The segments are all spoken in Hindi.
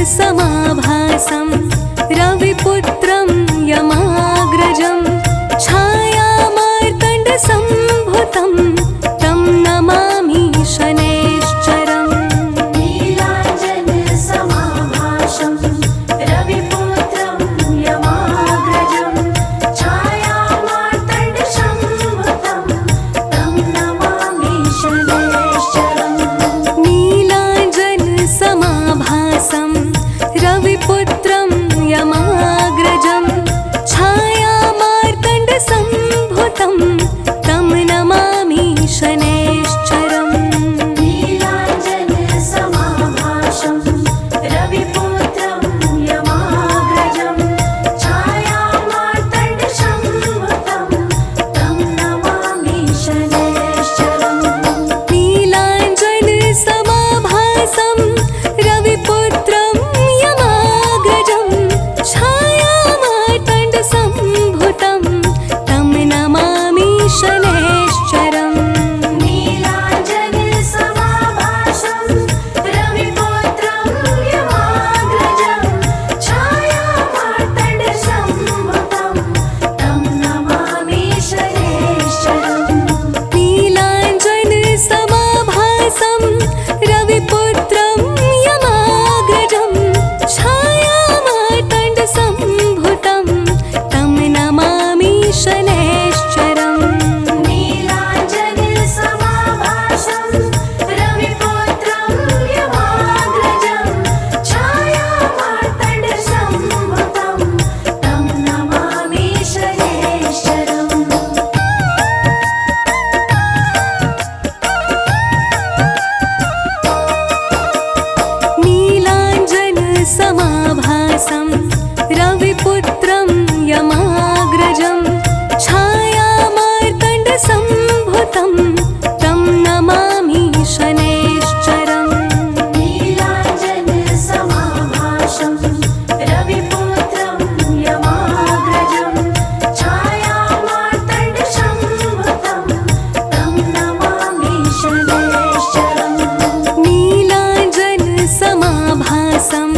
समाभासं रविपुत्रं यमाग्रजं छायामार्तण्डसम्भुतं तं नमामि शनैश्चरम्। नीलाञ्जनसमाभासं रविपुत्रं यमाग्रजं छायामार्तण्डसम्भुतं तं नमामि शनैश्चरम्। नीलाञ्जनसमाभासं रविपुत्रं यमाग्रजं छायामार्तण्डसम्भुतं तं नमामि शनैश्चरम्। नीलाञ्जनसमाभासं रविपुत्रं यमाग्रजं छायामार्तण्डसम्भुतं तं नमामि शनैश्चरम्। नीलाञ्जनसमाभासं रविपुत्रं यमाग्रजं छायामार्तण्डसम्भुतं तं नमामि शनैश्चरम्। नीलाञ्जनसमाभासं रविपुत्रं यमाग्रजं छायामार्तण्डसम्भुतं तं नमामि शनैश्चरम्। नीलाञ्जनसमाभासं रविपुत्रं यमाग्रजं छायामार्तण्डसम्भुतं तं नमामि शनैश्चरम्। नीलाञ्जनसमाभासं रविपुत्रं यमाग्रजं छायामार्तण्डसम्भुतं तं नमामि शनैश्चरम्। नीलाञ्जनसमाभासं रविपुत्रं यमाग्रजं छायामार्तण्डसम्भुतं तं नमामि शनैश्चरम्। नीलाञ्जनसमाभासं रविपुत्रं यमाग्रजं छायामार्तण्डसम्भुतं तं नमामि शनैश्चरम्। नीलाञ्जनसमाभासं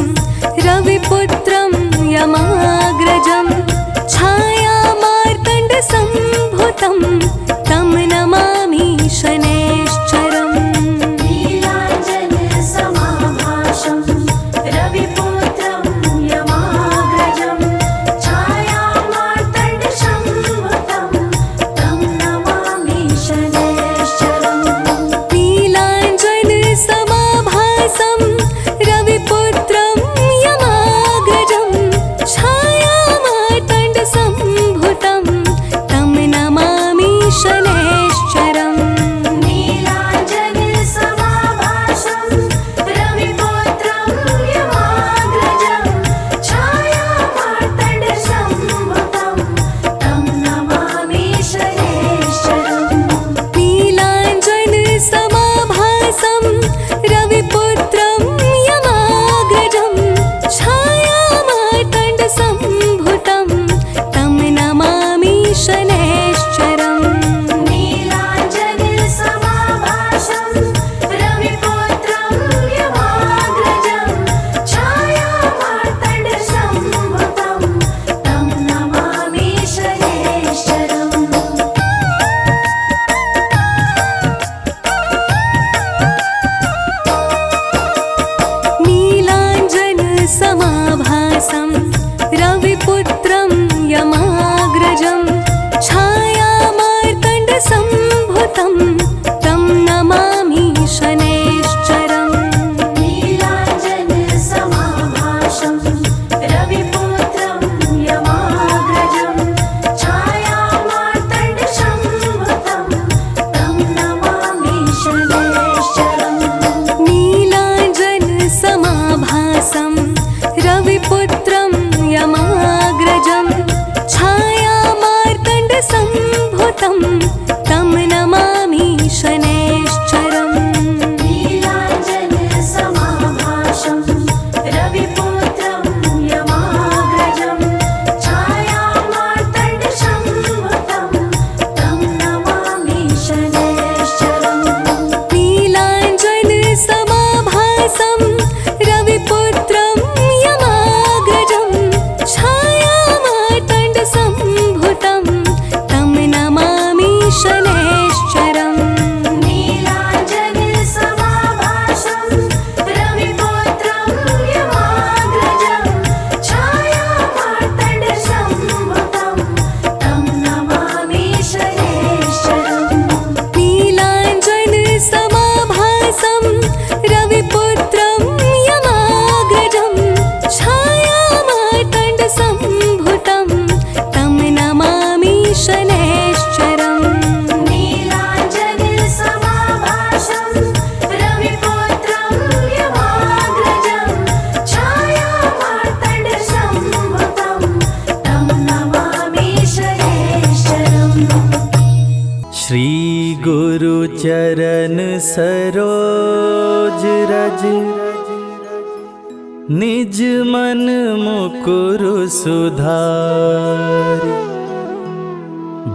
रविपुत्रं यमाग्रजं छायामार्तण्डसम्भुतं तं नमामि शनैश्चरम्। नीलाञ्जनसमाभासं रविपुत्रं यमाग्रजं छायामार्तण्डसम्भुतं तं नमामि शनैश्चरम्। नीलाञ्जनसमाभासं रविपुत्रं यमाग्रजं छायामार्तण्डसम्भुतं तं नमामि शनैश्चरम्। नीलाञ्जनसमाभासं रविपुत्रं यमाग्रजं छायामार्तण्डसम्भुतं तं नमामि शनैश्चरम्। नीलाञ्जनसमाभासं रविपुत्रं यमाग्रजं छायामार्तण्डसम्भुतं तं नमामि शनैश्चरम्। नीलाञ्जनसमाभासं रविपुत्रं यमाग्रजं छायामार्तण्डसम्भुतं तं नमामि शनैश्चरम्। नीलाञ्जनसमाभासं रविपुत्रं यमाग्रजं छायामार्तण्डसम्भुतं तं नमामि शनैश्चरम्। नीलाञ्जनसमाभासं रविपुत्रं यमाग्रजं छायामार्तण्डसम्भुतं तं नमामि शनैश्चरम्। नीलाञ्जनसमाभासं रविपुत्रं चरण सरोज रज, निज मन मुकुर सुधारि।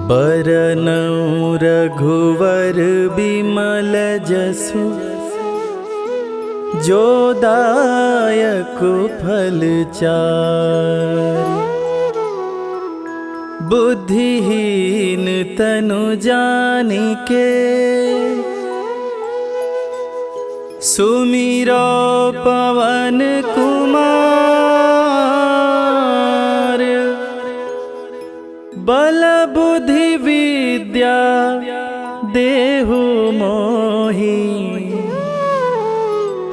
बरनउँ रघुवर बिमल जसु, जो दायक फल चारि। बुद्धिहीन तनु जानिके, सुमिरो पवन कुमार। बल बुद्धि विद्या देहु मोहि,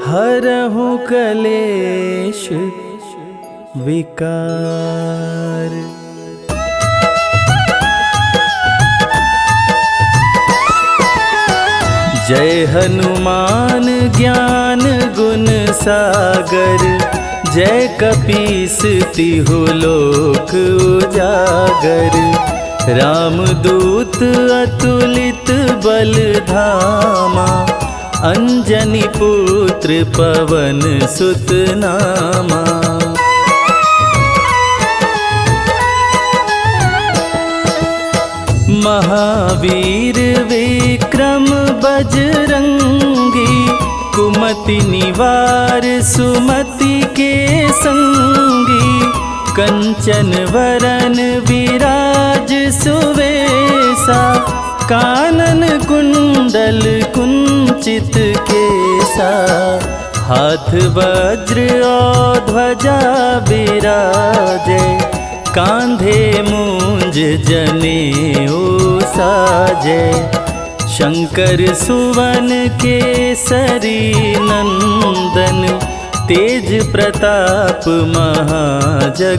हरहु कलेश विकार। जय हनुमान ज्ञान गुण सागर, जय कपीस तिहु लोक उजागर। रामदूत अतुलित बल धामा, अंजनी पुत्र पवन सुत नामा। महावीर विक्रम बजरंगी, कुमति निवार सुमति के संगी। कंचन वरन विराज सुवेसा, कानन कुंडल कुंचित केसा। हाथ वज्र और ध्वजा बिराजे, कांधे मूंज जनेऊ साजे। शंकर सुवन केसरी नंदन, तेज प्रताप महाजगवंदन।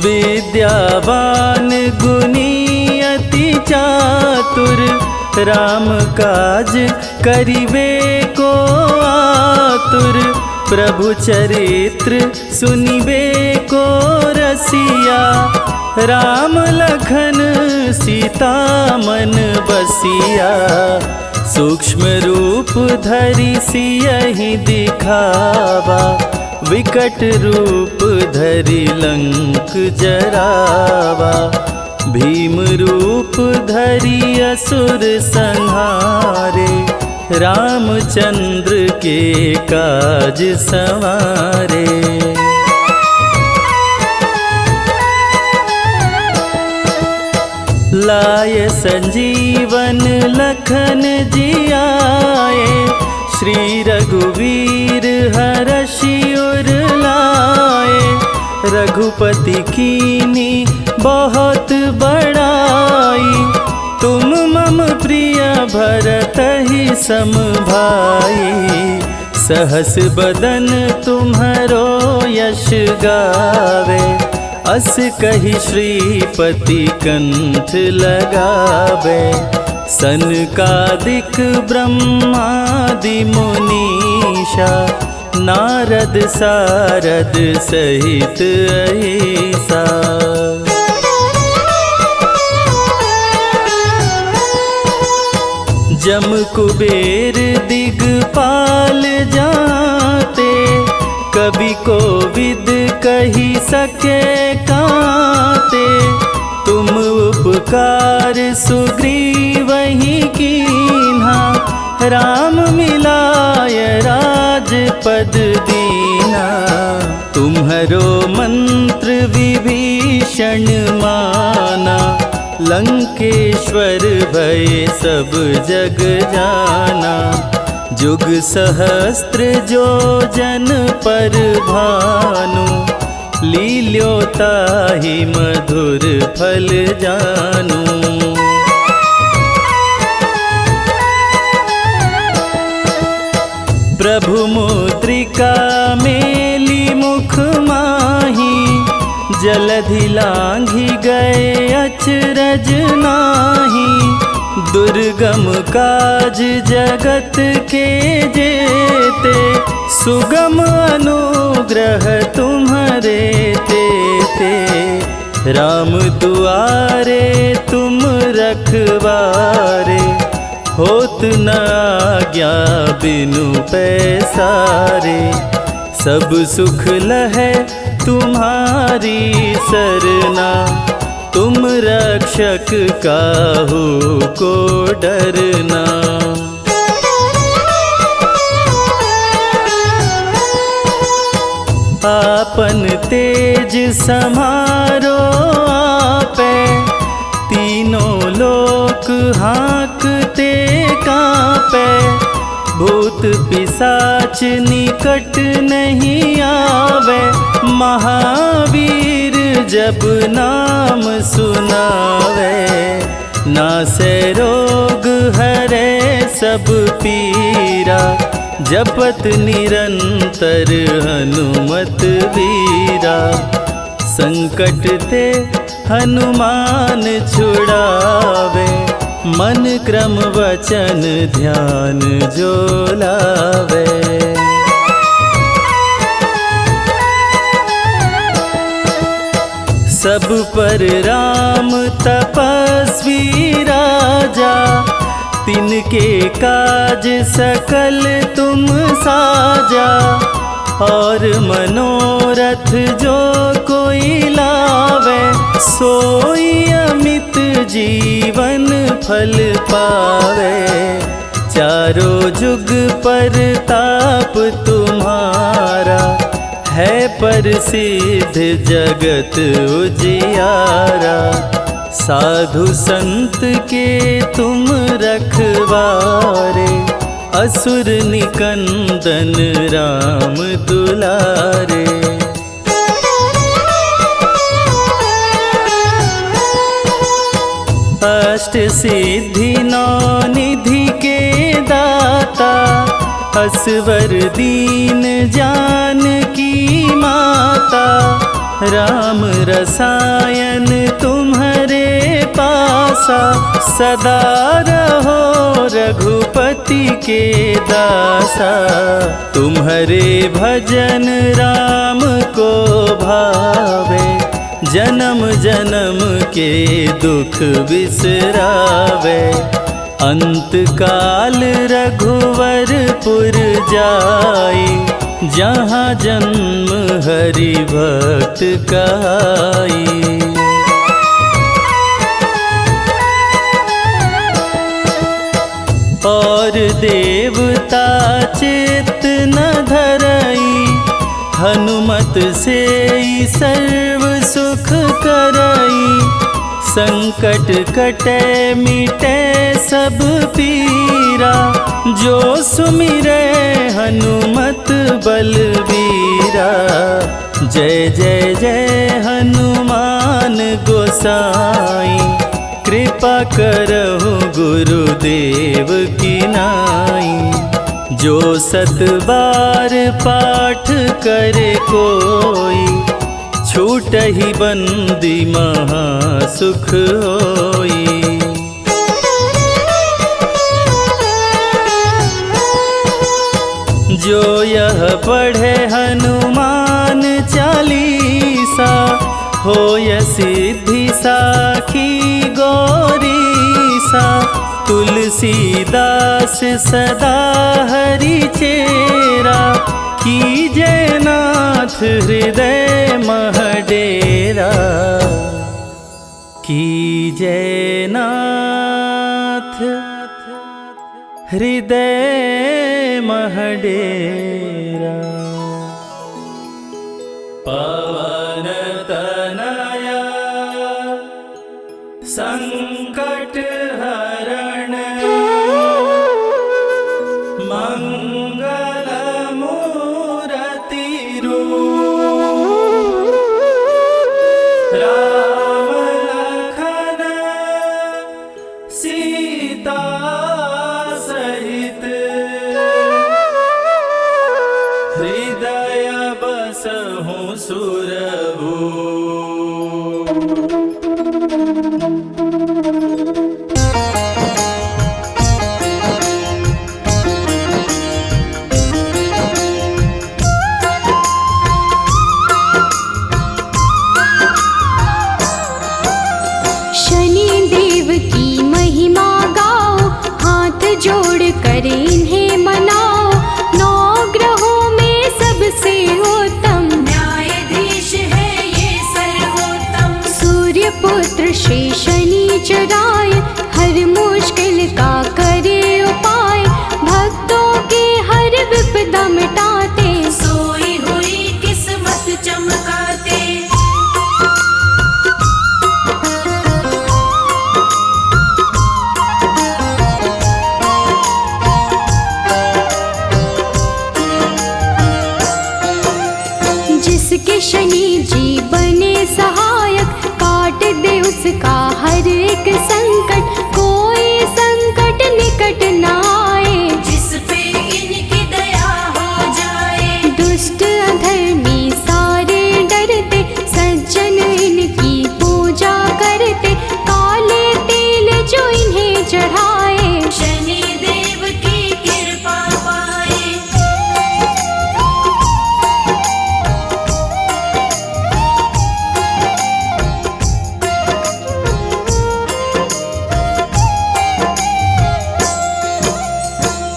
विद्यावान गुणी अति चातुर, राम काज करिवे को आतुर। प्रभु चरित्र सुनिबे को रसिया, राम लखन सीता मन बसिया। सूक्ष्म रूप धरि सियहि दिखावा, विकट रूप धरि लंक जरावा। भीम रूप धरि असुर संहारे, रामचंद्र के काज संवारे। लाय संजीवन लखन जियाए, श्री रघुवीर हरषि उर लाए। रघुपति कीनी बहुत बड़ाई, तुम मम प्रिय भरतहि सम भाई। सहस बदन तुम्हरो यश गावे, अस कहि श्रीपति कंठ लगावे। सनकादिक ब्रह्मादि मुनीषा, नारद सारद सहित अहिसा। जम कुबेर दिगपाल जाते, कवि कोविद कही सके काते। तुम उपकार सुग्रीवहि कीन्हा, राम मिलाय राजपद दीना। तुम्हरो मंत्र विभीषण माना, लंकेश्वर भय सब जग जाना। जुग सहस्त्र जो जन पर भानु, लील्योताहि मधुर फल जानू। प्रभु मुद्रिका मेली मुख माही, जलधि लांघि गए अचरज नाही। दुर्गम काज जगत के जेते, सुगम अनुग्रह तुम्हारे ते। राम दुआरे तुम रखवारे, होत न आज्ञा बिनु पैसारे। सब सुख लहै तुम्हारी सरना, तुम रक्षक काहू को डरना। आपन तेज समारो आपे, तीनों लोक हाँकते कांपे। भूत पिशाच निकट नहीं आवे, महावीर जब नाम सुनावे। नासे रोग हरे सब पीरा, जपत निरंतर हनुमत वीरा। संकट ते हनुमान छुड़ावे, मन क्रम वचन ध्यान जो लावे। सब पर राम तपस्वी राजा, तिनके काज सकल तुम साजा। और मनोरथ जो कोई लावे, सोई अमित जीवन फल पावे। चारों जुग पर ताप तुम्हारा, है प्रसिद्ध जगत उजियारा। साधु संत के तुम रखवारे, असुर निकंदन राम दुलारे। अष्ट सिद्धि नौ निधि के दाता, असवर दीन जानकी माता। राम रसायन तुम्हारे पासा, सदा रहो रघुपति के दासा। तुम्हारे भजन राम को भावे, जन्म जन्म के दुख बिसरावे। अंत काल रघुवरपुर जाई, जहाँ जन्म हरि भक्त कहाई। और देवता चित्त न धरई, हनुमत से सर्व सुख करई। संकट कटे मिटे सब पीरा, जो सुमिरे हनुमत बलबीरा। जय जय जय हनुमान गोसाई, कृपा करहु गुरुदेव की नाई। जो सत बार पाठ करे कोई, छूटहि बंदी महा सुख होई। जो यह पढ़े हनुमान चालीसा, होय सिद्धि साखी गौरीसा। तुलसीदास सदा हरि चेरा, कीजय नाथ हृदय मह डेरा। कीजय नाथ हृदय मह डेरा। पवन तनया संकट हरण, मंगल मूरति रूप। राम लखन सीता सहित, हृदय बसहु सुर। चराए, हर मुश्किल का करे उपाय, भक्तों की हर विपदा मिटाते, सोई हुई किस्मत चमकाते। जिसके शनि जी बने सहायक, काट दे उसका हर एक संकट, कोई संकट निकट न आए, जिस पे इनकी दया हो जाए। दुष्ट अधर्मी सारे डरते, सज्जन इनकी पूजा करते, काले तेल जो इन्हें चढ़ाए, शनि देव की कृपा पाए।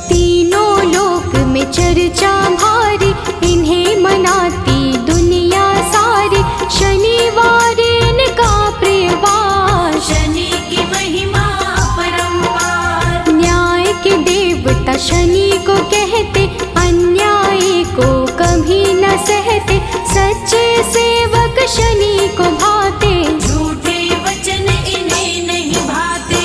तीनों लोक में चर्चा भारी, इन्हें मनाती दुनिया सारी, शनिवार इनका प्रियवार, शनि की महिमा परंपार। न्याय के देवता शनि को कहते, अन्याय को कभी न सहते, सच्चे सेवक शनि को भाते, झूठे वचन इन्हें नहीं भाते।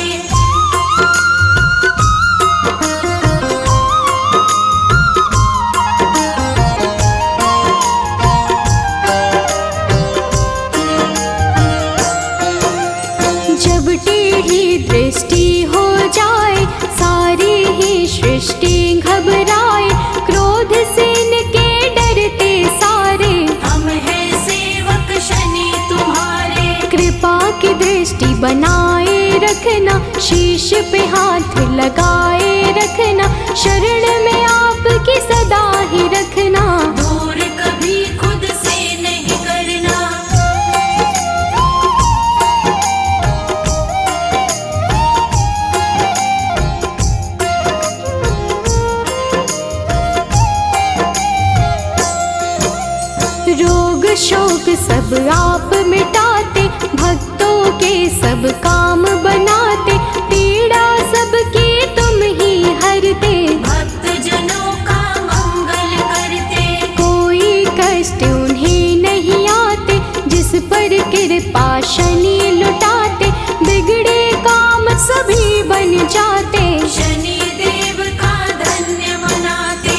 जब टेढ़ी दृष्टि हो जाए, सारी ही सृष्टि घबराए, क्रोध से इनके डरते सारे, हम हैं सेवक शनि तुम्हारे। कृपा की दृष्टि बनाए रखना, शीश पे हाथ लगाए रखना, शरण में आपकी सदा ही रखना, दूर कभी खुद से नहीं करना। रोग शोक सब आप मिटाते, भक्तों के सब काम बनाते, पीड़ा सबकी तुम ही हरते, भक्त जनों का मंगल करते। कोई कष्ट उन्हें नहीं आते, जिस पर कृपा शनि लुटाते, बिगड़े काम सभी बन जाते, शनि देव का धन्य मनाते।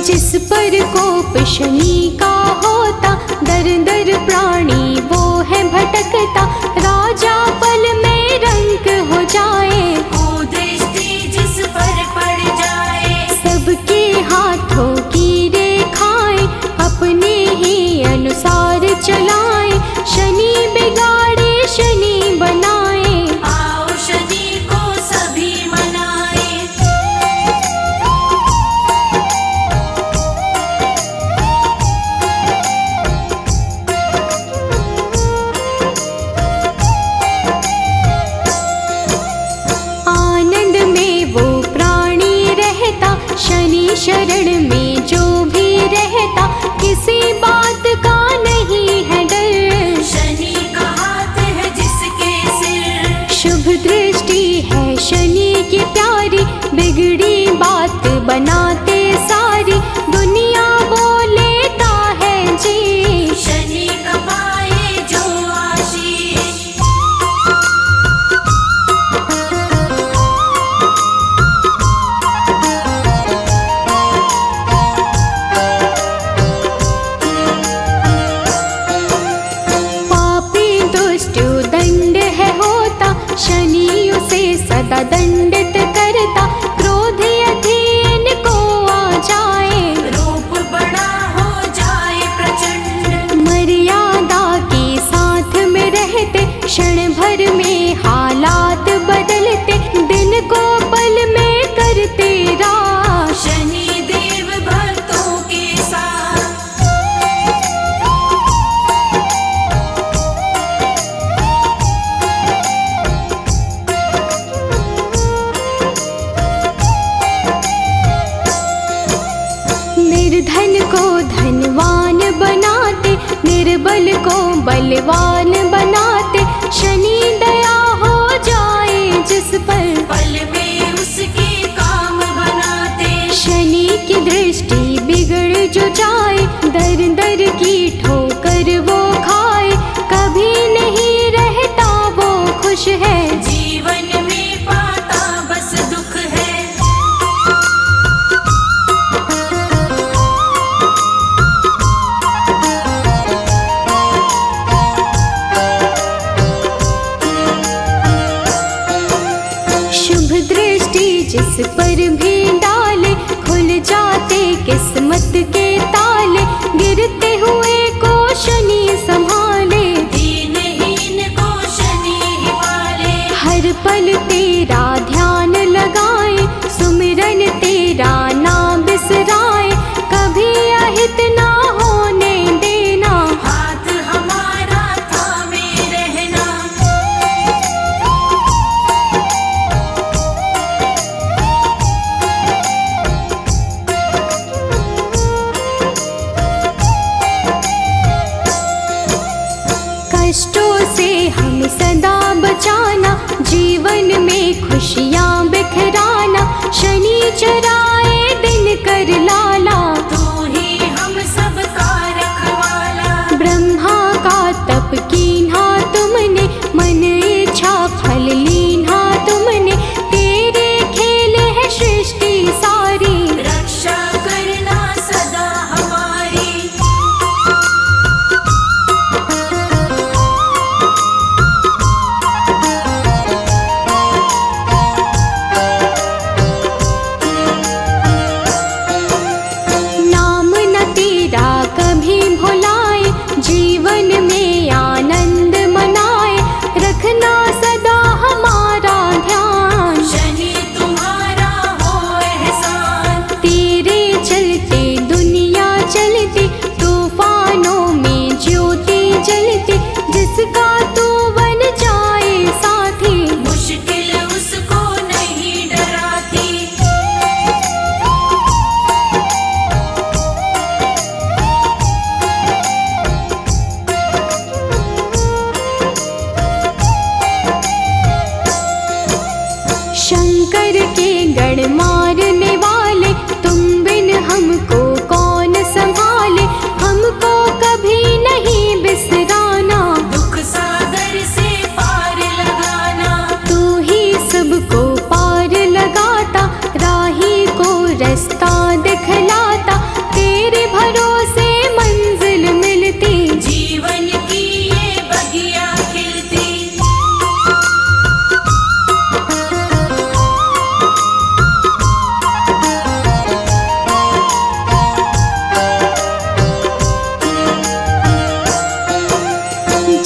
जिस पर कोप शनि का होता, दर दर प्राणी वो है भटकता, राजा पल में रंक हो जाए, कुदृष्टि जिस पर पड़ जाए। सबके हाथों की रेखाएं अपने ही अनुसार चलाएं, शनि बिगाड़े शनि बनाए, आओ शनि को सभी मनाए। आनंद में वो प्राणी रहता, शनि शरण में जो भी रहता, किसी बात का नहीं है डर, शनि का हाथ है जिसके सिर। शुभ दृष्टि है शनि की प्यारी, बिगड़ी बात बनाते सारी, दुनिया बोलेता है जी, शनि का पाए जो आशीष। पापी दुष्ट दंड है होता, शनि उसे सदा दंडित करता, क्रोध अधीन को बलवान बनाते, शनि दया हो जाए जिस पर, पल में उसके काम बनाते। शनि की दृष्टि बिगड़ जो जाए, दर दर की ठोकर वो खाए, कभी नहीं रहता वो खुश है, जीवन में पाता बस दुख है। शुभ दृष्टि जिस पर भी डाले, खुल जाते किस्मत के ताले, गिरते हुए को शनि संभाले, दीनहीन को शनि ही पाले। हर पल तेरा ध्यान लगाए, सुमिरन तेरा ना बिसराए, कभी अहित ना होने देना, हाथ हमारा थामे रहना। कष्टों से हम सदा बचाना, जीवन में खुशियाँ बिखराना, शनि चराए दिन कर लाला, तू ही हम सबका रखवाला। ब्रह्मा का तप कीन्हा तुमने, मन इच्छा फल लीन्हा तुमने, तेरे खेल है सृष्टि सारी, रक्षा करना सदा हमारी। नाम न तेरा कभी भुलाए, जीवन में आनंद मनाए, रखना सदा हमारा ध्यान, शनि तुम्हारा हो एहसान। तेरे चलते दुनिया चलती, तूफानों में ज्योति जलती, जिसका तू बन जाए साथी, मुश्किल उसको नहीं डराती। शंकर के गण मारने वाले, तुम बिन हमको कौन संभाले, हमको कभी नहीं बिसराना, दुख सागर से पार लगाना। तू ही सबको पार लगाता, राही को रास्ता दिखलाता, तेरे भरोसे मंजिल मिलती, जीवन की ये बगिया खिलती।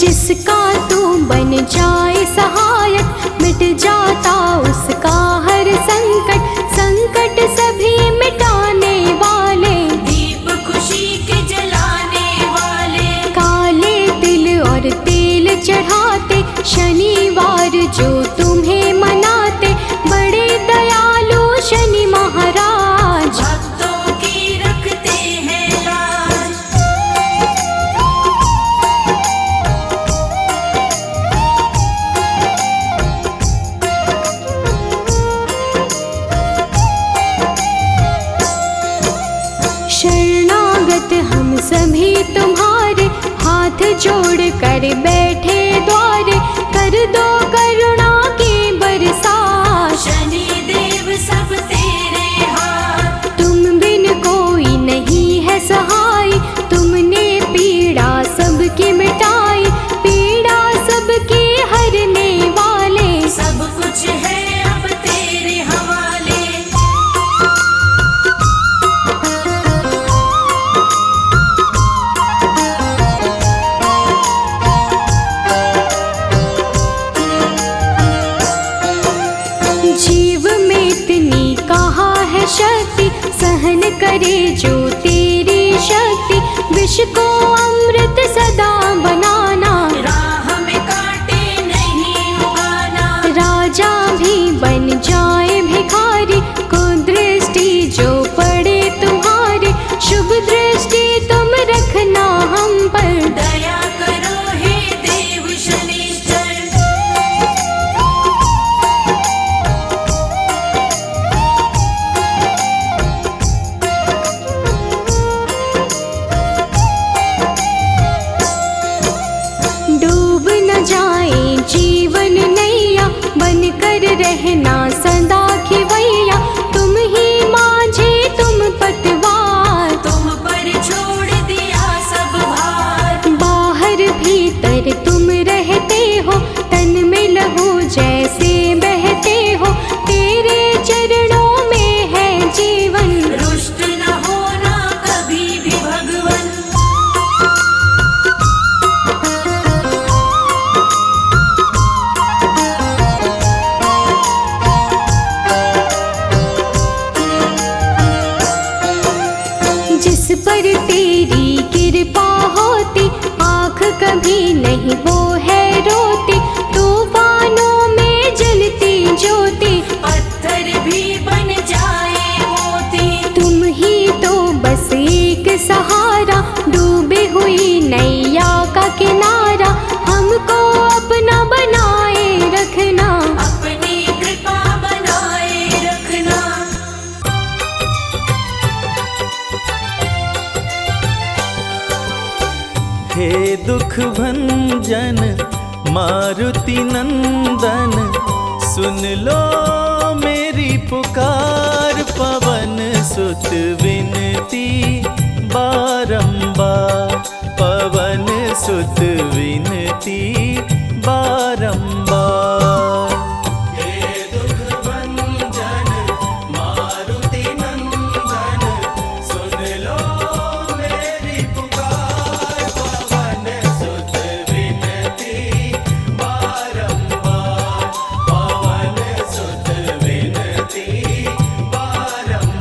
जिसका तू बन जाए सहायक, मिट जाता उसका हर संकट, संकट सभी मिटाने वाले, दीप खुशी के जलाने वाले। काले तिल और तेल चढ़ाते, शनिवार जो तुम्हें मनाते, बड़े दयालु शनि महाराज, भक्तों की रखते हैं लाज। शरणागत हम सभी तुम्हारे, हाथ जोड़ कर बैठे द्वारे, कर दो करुणा की बरसात, शनि देव सब तेरे हाथ। तुम बिन कोई नहीं है सहाय, तुमने पीड़ा सबकी मिटाई, पीड़ा सबकी हरने वाले, सब कुछ है अब तेरे हवाले। जीव में इतनी कहाँ है शक्ति, सहन करे जो तेरी शक्ति, विष को अमृत सदा बनाना, राह में कांटे नहीं उगाना। राजा भी बन जाए भिखारी, को दृष्टि जो पड़े तुम्हारे, शुभ दृष्टि तुम रखना हम पर, दया करो नैया का किनारा हमको अपना बनाए रखना। अपनी कृपा बनाए रखना। हे दुख भंजन मारुति नंदन, सुन लो मेरी पुकार। पवन सुत विनती बारंबार, पवन सुत विनती बारंबार। हे दुख भंजन मारुति नंदन, सुन लो मेरी पुकार। पवन सुत विनती बारंबार, पवन सुत विनती बारंबार।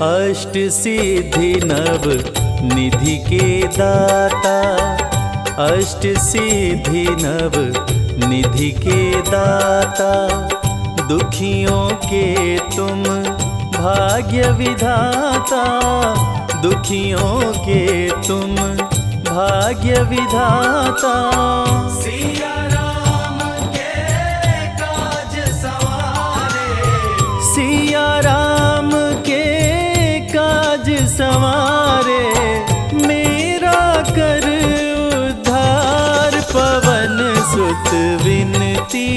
अष्ट सिद्धि नव निधि के दाता, अष्ट सिद्धि नव निधि के दाता। दुखियों के तुम भाग्य विधाता, दुखियों के तुम भाग्य विधाता। सिया राम के काज सवारे, सिया राम के काज सवारे। मेरा कर उद्धार, पवन सुत विनती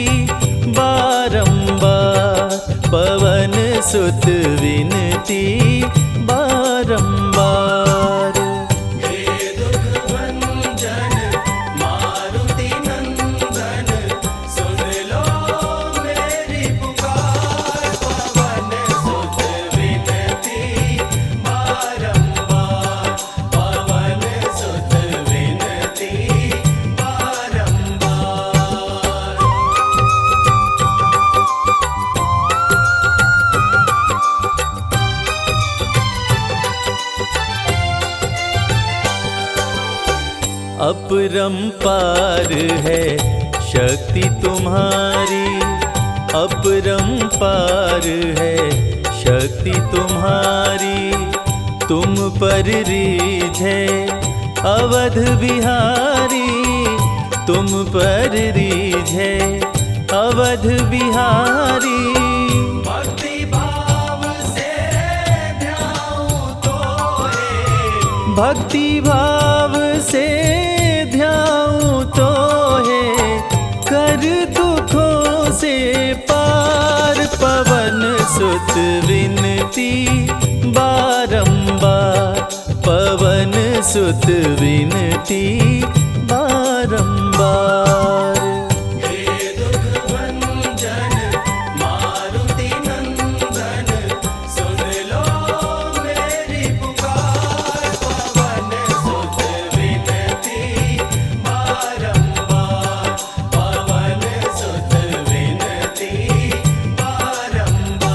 बारंबार, पवन सुत विनती बारंबार। हे दुख भंजन मारुति नंदन, सुन लो मेरी पुकार। पवन सुत विनती बारंबार, पवन सुत विनती बारंबार। अपरंपार है शक्ति तुम्हारी, अपरंपार है शक्ति तुम्हारी। तुम पर रीझे अवध बिहारी, तुम पर रीझे अवध बिहारी। भक्ति भाव से ध्याऊं तोहे, भक्ति भाव से ध्याऊं तोहे। कर दुखों से पार, पवन सुत विनती बारंबार, पवन सुत विनती बारंबार। हे दुख भंजन मारुति नंदन, सुन लो मेरी पुकार। पवन सुत विनती बारंबार, पवन सुत विनती बारंबार।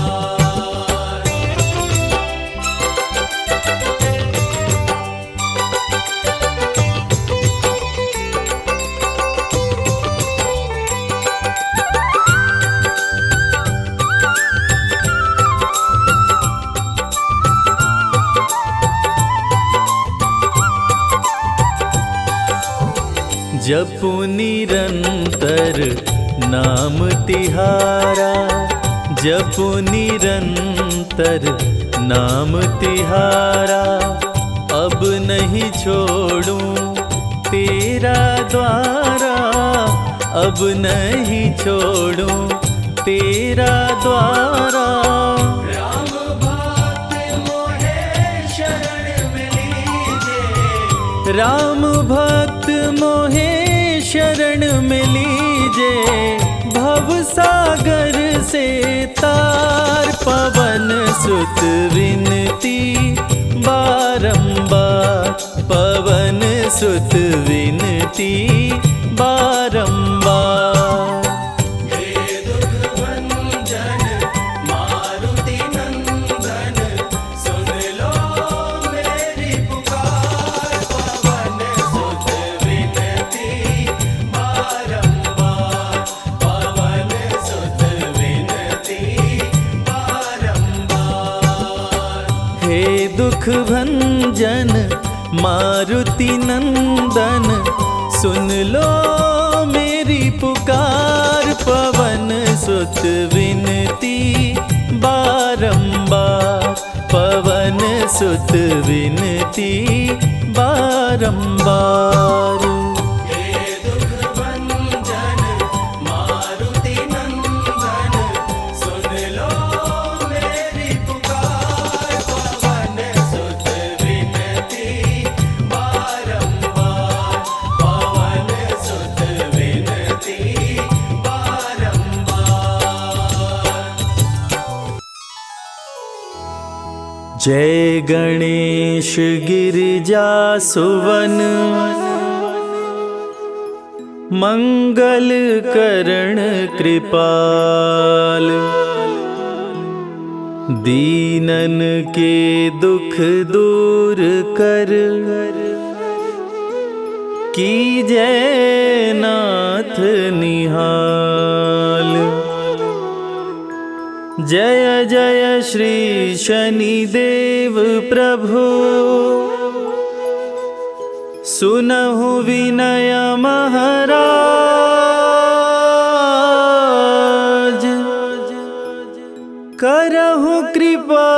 जपु निरंतर नाम तिहारा, जपु निरंतर नाम तिहारा। अब नहीं छोड़ूं तेरा द्वारा, अब नहीं छोड़ूं तेरा द्वारा। राम भक्त मोहे शरण में लीजे, राम भक्त मोहे शरण में लीजे। भव सागर से तार, पवन सुत विनती बारंबार, पवन सुत विनती बारंबार। हे दुख भंजन दुख भंजन मारुति नंदन, सुन लो मेरी पुकार। पवन सुत विनती बारंबार, पवन सुत विनती बारंबार। जय गणेश गिरिजा सुवन, मंगल करण कृपाल। दीनन के दुख दूर कर, कीजय नाथ निहाल। जय जय श्री शनिदेव प्रभु, सुनहु विनय महाराज। करहु कृपा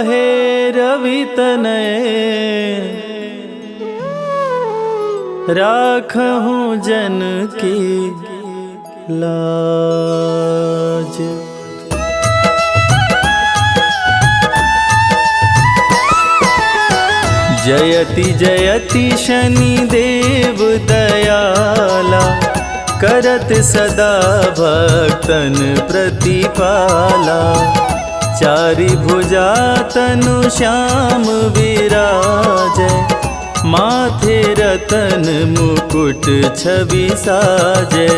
हे रवि तनय, राखहु जन की लाज। जयति जयति शनिदेव दयाला, करत सदा भक्तन प्रतिपाला। चारि भुजा तनु श्याम विराजै, माथे रतन मुकुट छवि साजै।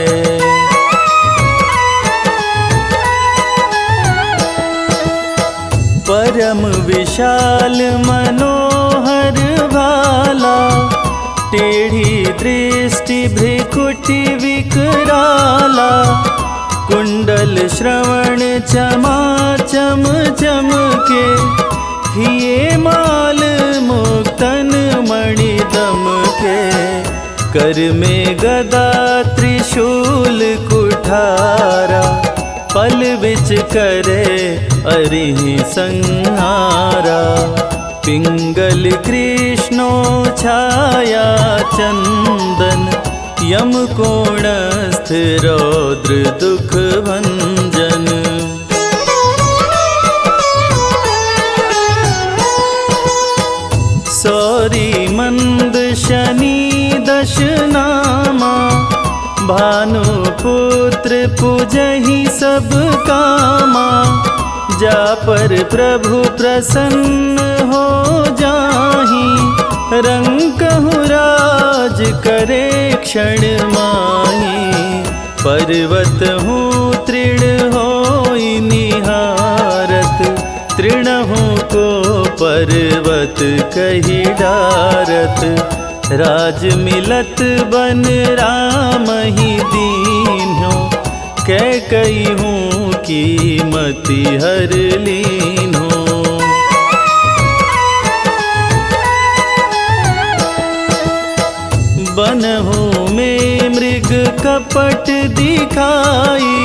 परम विशाल मनोहर भाला, टेढ़ी दृष्टि भ्रिकुटि विकराला। कुंडल श्रवण चमाचम चमके, हिये माल मुक्तन मणि दमके। कर में गदा त्रिशूल कुठारा, पल बिच करे अरिहि संहारा। पिंगल कृष्णो छाया चंदन, यम कोणस्थ रौद्र दुख भंजन। सौरी मंद शनि दश नामा, भानुपुत्र पूजहि सब कामा। जा पर प्रभु प्रसन्न हो जाहि, रंकहु राज करे क्षण माहि। पर्वत हूँ तृण होई निहारत, तृणहु को पर्वत कहि डारत। राज मिलत बन राम ही दीन्हो, कैकई हूँ कीमति हर लीन्हो। बनहु में मृग कपट दिखाई,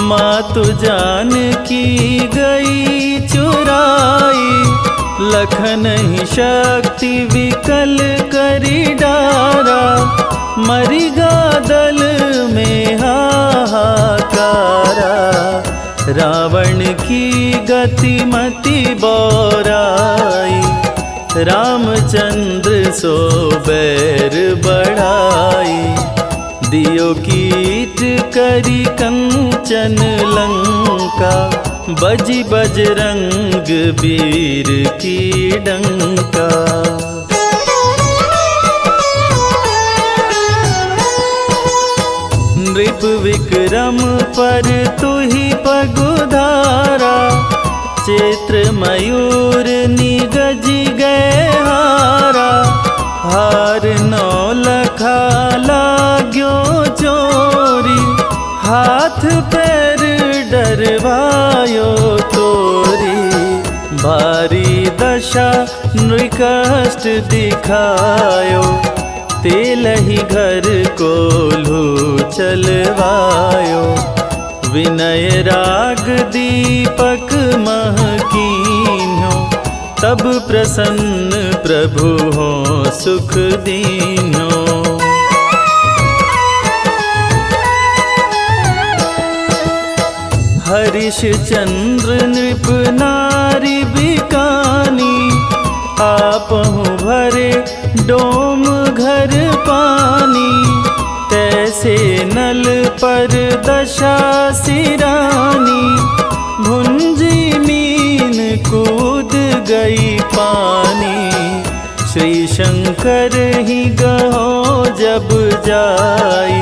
मातु जानकी गई चुराई। लखन ही शक्ति विकल करी डारा, मरिगा दल में हाहाकारा। रावण की गति मति बौराई, रामचंद्र सो बैर बढ़ाई। दियो कीट करी कंचन लंका, बजी बजरंग वीर की डंका। नृप विक्रम पर तुहि पगुधारा, चैत्र मयूर निगज गए हारा। हार नौ लखा लाग्यो चोरी, हाथ पैर डरवायो तोरी। भारी दशा नृकष्ट दिखायो, तेलहि घर कोल्हू चलवायो। विनय राग दीपक महकीन्यो, तब प्रसन्न प्रभु हो सुख दीन्यो। हरिश चंद्र नृप नारी बिकानी, आपहु भरे डोम घर पानी। तैसे नल पर दशा सिरानी, भुंजी मीन कूद गई पानी। श्री शंकर ही गहो जब जाई,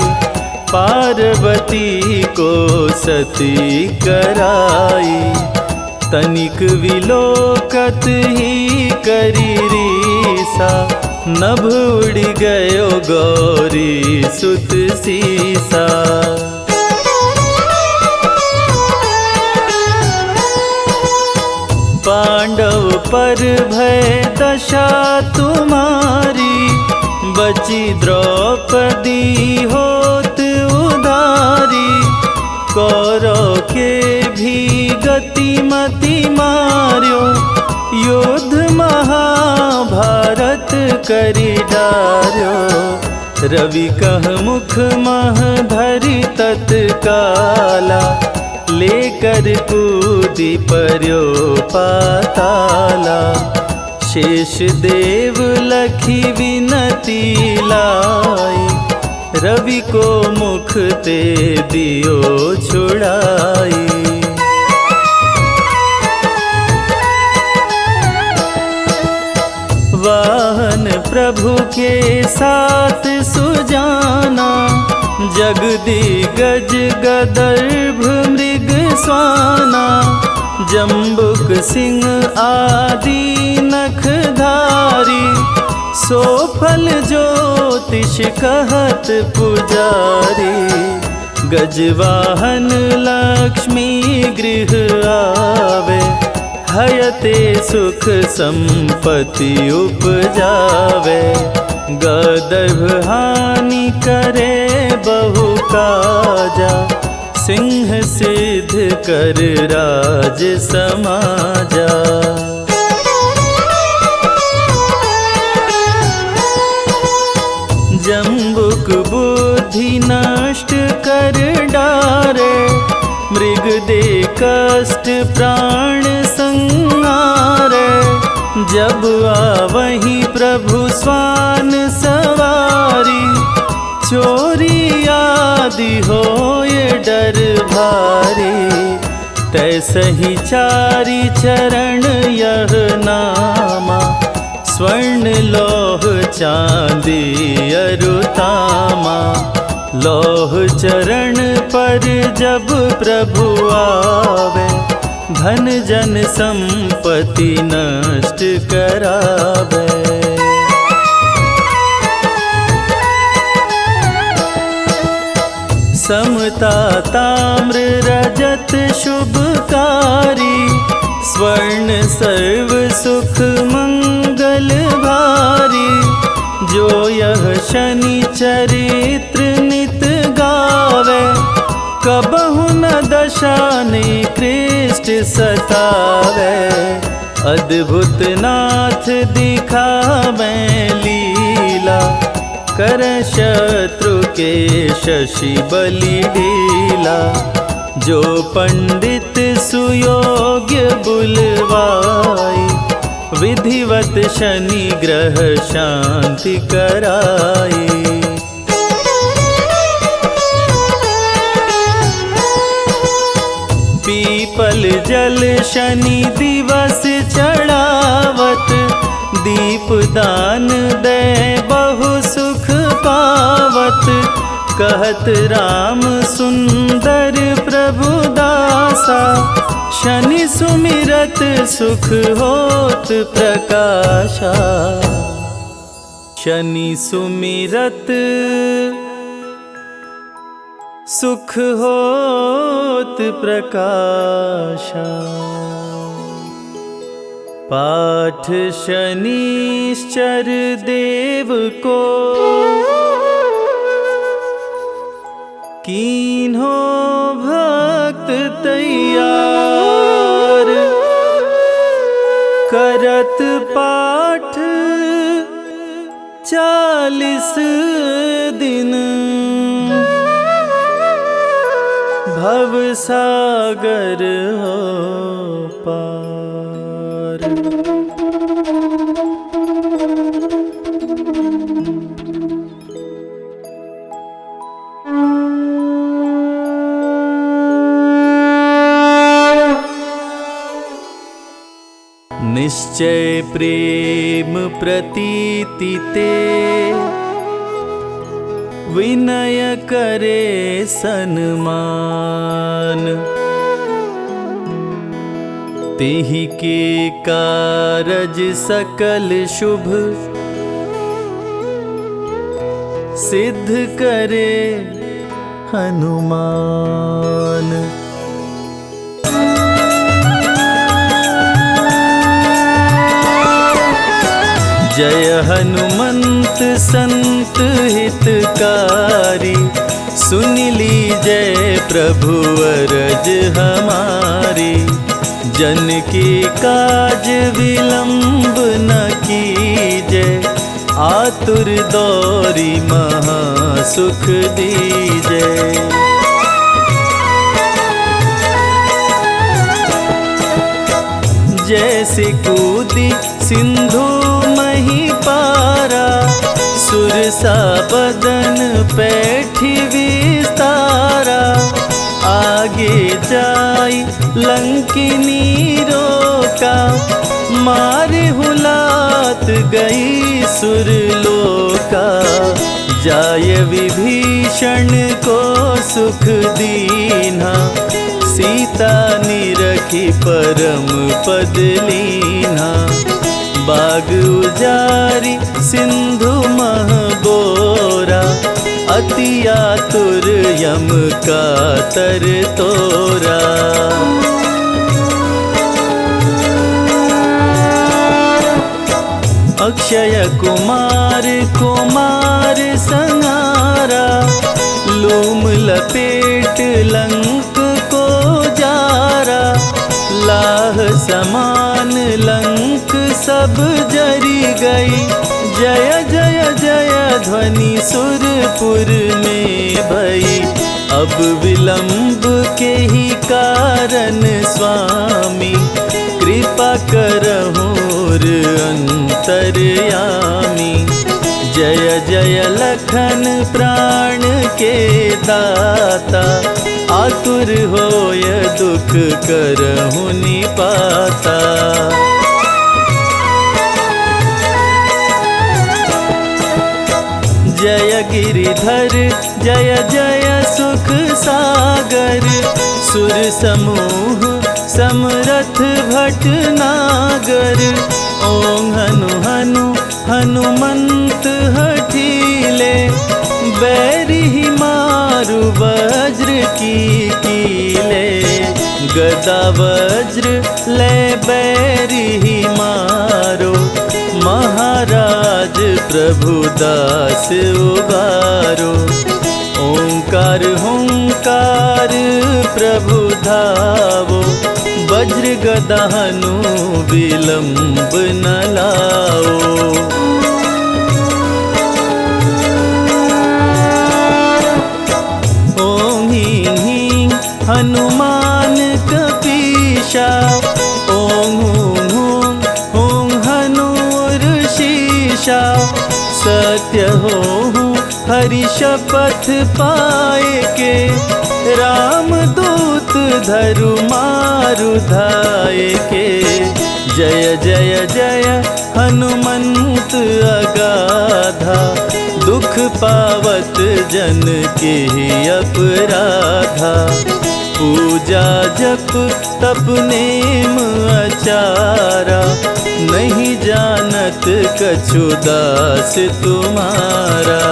पार्वती को सती कराई। तनिक विलोकत ही करी रीसा, नभ उड़ गयो गौरी सुत सीसा। पांडव पर भय दशा तुम्हारी, बची द्रौपदी होत उदारी। कौरव के भी गति मति मार्यो, युद्ध महाभारत करी डार्यो। रवि कह मुख मह धरि तत्काला, लेकर कूदी पर्यो पाताला। शेष देव लखी विनती लाई, रवि को मुख ते दियो छुड़ाई। वाहन प्रभु के साथ सुजाना, जगदिगज गदर्भ मृग स्वाना। जम्बुक सिंह आदि नखधारी, सो फल ज्योतिष कहत पुजारी। गजवाहन लक्ष्मी गृह आवे, हयते सुख संपत्ति उपजावे। गदर्भ हानि करे बहु काजा, सिंह सिद्ध कर राज समाजा। जम्बुक बुद्धि नष्ट कर डारे, मृग दे कष्ट प्राण संहारे। जब आवही प्रभु स्वान सवारी, चोरी आदि होए डर भारी। तैसहि चारि चरण यह नामा, स्वर्ण लौह चांदी अरुतामा। लौह चरण पर जब प्रभु आवे, धन जन संपत्ति नष्ट करावे। समता ताम्र रजत शुभकारी, स्वर्ण सर्व सुख मंगल भारी। जो यह शनि चरित्र नित गावे, कबहु न दशा निकृष्ट सतावे। अद्भुत नाथ दिखावे लीला, कर शत्रु के शशि बलि ढीला। जो पंडित सुयोग्य बुलवाई, विधिवत शनि ग्रह शांति कराई। पीपल जल शनि दिवस चढ़ावत, दीप दान दे बहु सुख पावत। कहत राम सुंदर प्रभु दासा, शनि सुमिरत सुख होत प्रकाशा। शनि सुमिरत सुख होत प्रकाशा। पाठ शनिश्चर देव को कीन्हो भक्त तैयार, करत पाठ 40 दिन, भव सागर हो पार। निश्चय प्रेम प्रतीति ते, विनय करे सन्मान। तेहि के कारज सकल शुभ, सिद्ध करे हनुमान। जय हनुमंत संत हितकारी, सुन लीजय प्रभु अरज हमारी। जन के काज विलंब न कीजय, आतुर दौरी महा सुख दीजय। जैसे कूदी सिंधु मही पारा, सुरसा बदन पैठी विस्तारा। आगे जाई लंकिनी रोका, मारे हुलात गई सुरलोका। जाय विभीषण को सुख दीन्हा, सीता निरखी परम पद लीन्हा। बाग उजारी सिंधु मह बोरा, अति आतुर यम का तर तोरा। अक्षय कुमार कुमार संहारा, लूम लपेट लंक को जारा। लाह समान लंक सब जरी गई, जय जय जय ध्वनि सुरपुर में भई। अब विलंब के ही कारण स्वामी, कृपा करहुर अंतर्यामी। जय जय लखन प्राण के दाता, आतुर होय दुख करहु निपाता। जय गिरिधर जय जय सुख सागर, सुर समूह समरथ भटनागर। ओम हनु हनु हनुमंत हठीले, बैरी मारु वज्र की कीले। गदा वज्र ले बैरी मारो, महाराज प्रभु दास उबारो। ओंकार हुंकार प्रभु धावो, वज्र गदा हनु विलंब न लाओ। ओं ह्रीं ह्रीं हनुमान कपीशा, ओं हूं हूं हूं हनुर्षीशा। सत्य हो हरि शपथ पाए के, राम दूत धरु मारु धाये के। जय जय जय हनुमंत अगाधा, दुख पावत जन के अपराधा। पूजा जप तप नेम आचारा, नहीं जानत कछु दास तुम्हारा।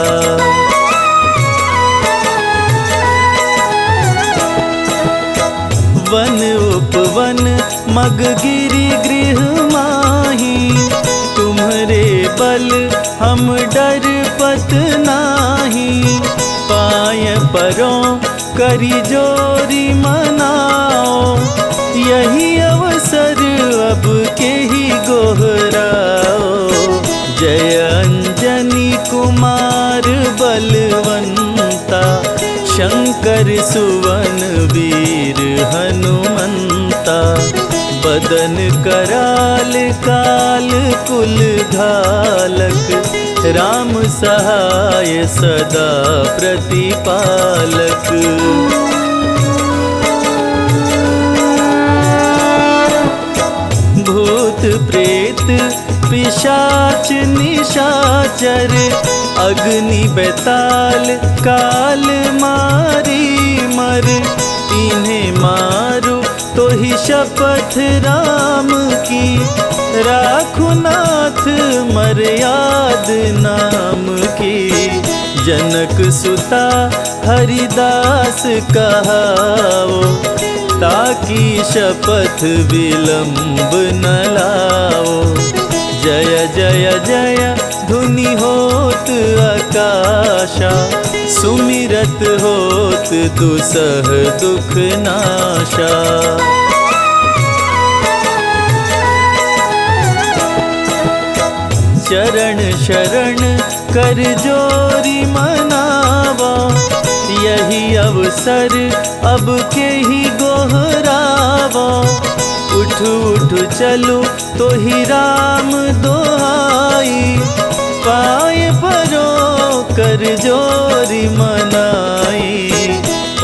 वन उपवन मग गिरि गृह मा बल हम डर पत नाही, पाय परों करी जोरी मनाओ, यही अवसर अब के ही गोहराओ। जय अंजनी कुमार बलवंता, शंकर सुवन वीर हनुमंता, बदन कराल काल कुल घालक, राम सहाय सदा प्रतिपालक। भूत प्रेत पिशाच निशाचर, अग्नि बेताल काल मारी मर, इन्हें मारो तो ही शपथ राम की, राखो नाथ मर्याद नाम की। जनक सुता हरिदास कहाओ, ताकि शपथ विलंब न लाओ। जय जय जय धुनि होत आकाशा, सुमिरत होत दुसह दुख नाशा। चरण शरण कर जोरी मनावा, यही अवसर अब के ही गोहरावा। उठ उठ चलो तो ही राम दोहाई, पाए परो कर जोरी मनाई।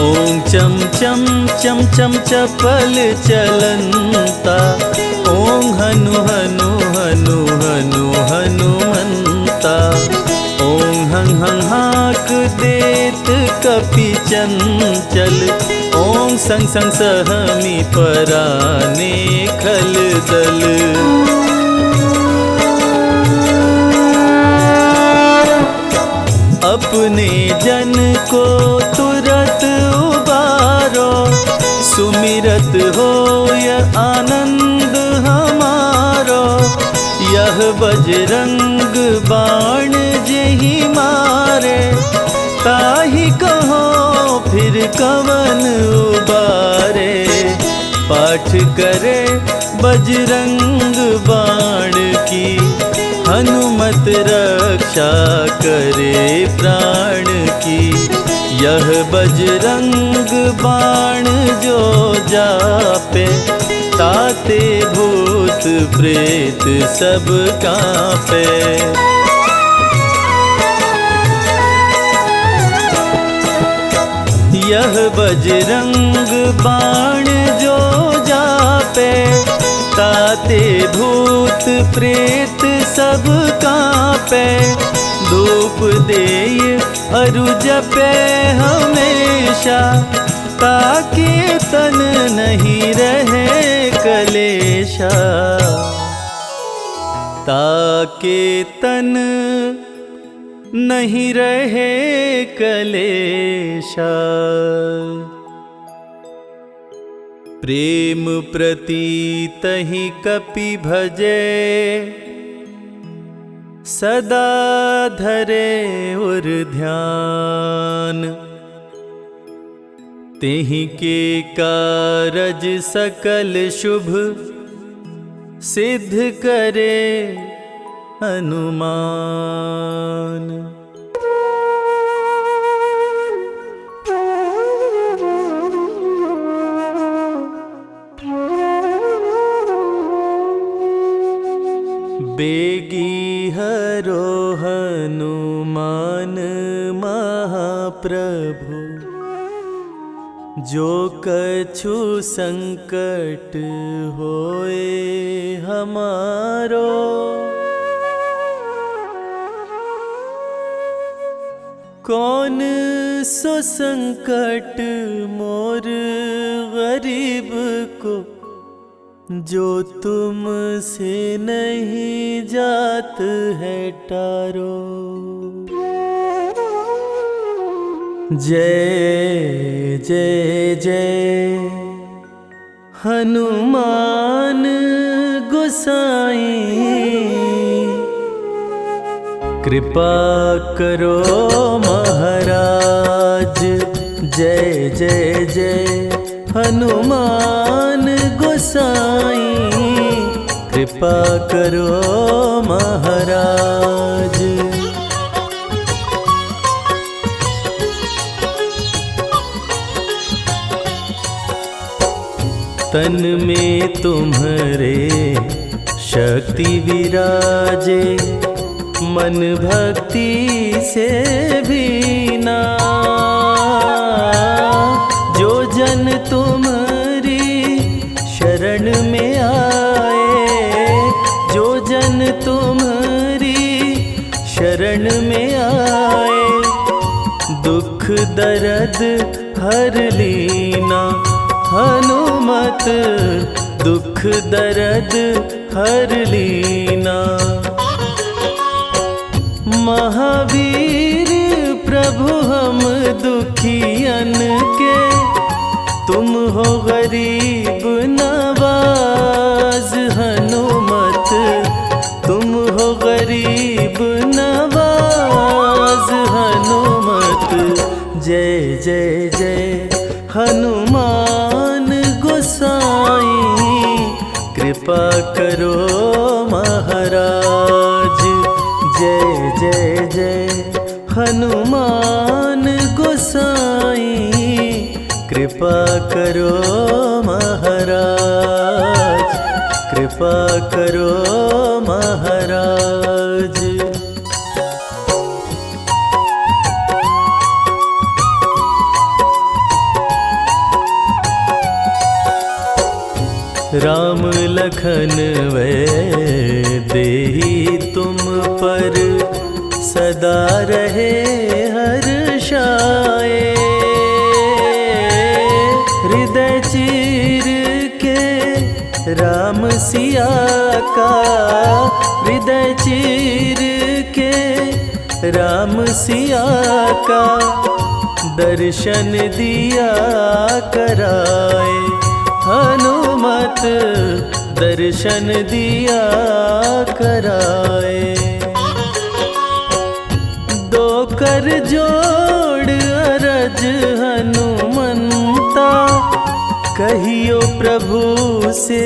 ओम चम चम चम चम चपल चलंता, ओम हनु हनु हनु हनु हनुमंता। ओम हं हं हाक देत कपि चंचल, ओम संग संग सहमी पराने खल दल। अपने जन को तुरत उबारो, सुमिरत होय आनंद हमारो। यह बजरंग बाण जेहि मारे, ताहि कहो फिर कवन उबारे। पाठ करे बजरंग बाण की, हनुमत रक्षा करे प्राण की। यह बजरंग बाण जो जापे, ताते भूत प्रेत सब कांपे। यह बजरंग बाण जो जापे, ताते भूत प्रेत सब कांपे। धूप देय अरु जपे हमेशा, ताके तन नहीं रहे कलेशा। ताके तन नहीं रहे कलेशा। प्रेम प्रतीतहि कपि भजे, सदा धरे उर ध्यान। तेहि के कारज सकल शुभ, सिद्ध करे हनुमान। बेगी हरो हनुमान महाप्रभु, जो कछु संकट होए हमारो। कौन सो संकट मोर गरीब को, जो तुम से नहीं जात है टारो। जय जय जय हनुमान गोसाई, कृपा करो महाराज। जय जय जय हनुमान गोसाई, कृपा करो महाराज। तन में तुम्हारे शक्ति विराजे, मन भक्ति से भीना। जो जन तुम्हारी शरण में आए, जो जन तुम्हारी शरण में आए, दुख दर्द हर लीना। हनुमत दुख दर्द हर लीना। महावीर प्रभु हम दुखियन के, तुम हो गरीब नवाज। हनुमत तुम हो गरीब नवाज। हनुमत जय जय जय हनुमान गोसाई, कृपा करो महाराज। जय जय जय हनुमान गोसाई, कृपा करो महाराज। कृपा करो महाराज। राम लखन वै देहि तुम पर, सदा रहे हर्षाए। हृदय चीर के राम सिया का, हृदय चीर के राम सिया का, दर्शन दिया कराए। हनुमत दर्शन दिया कराए। दो कर जोड़ अरज हनुमंता, कहियो प्रभु से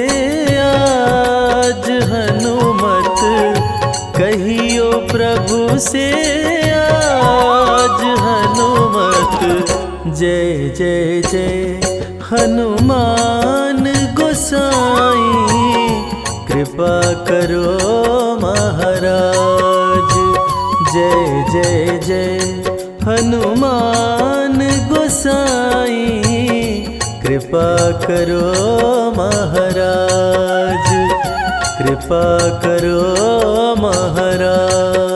आज। हनुमत कहियो प्रभु से आज। हनुमत जय जय जय हनुमान गोसाई, कृपा करो महाराज। जय जय जय हनुमान गोसाई, कृपा करो महाराज। कृपा करो महाराज।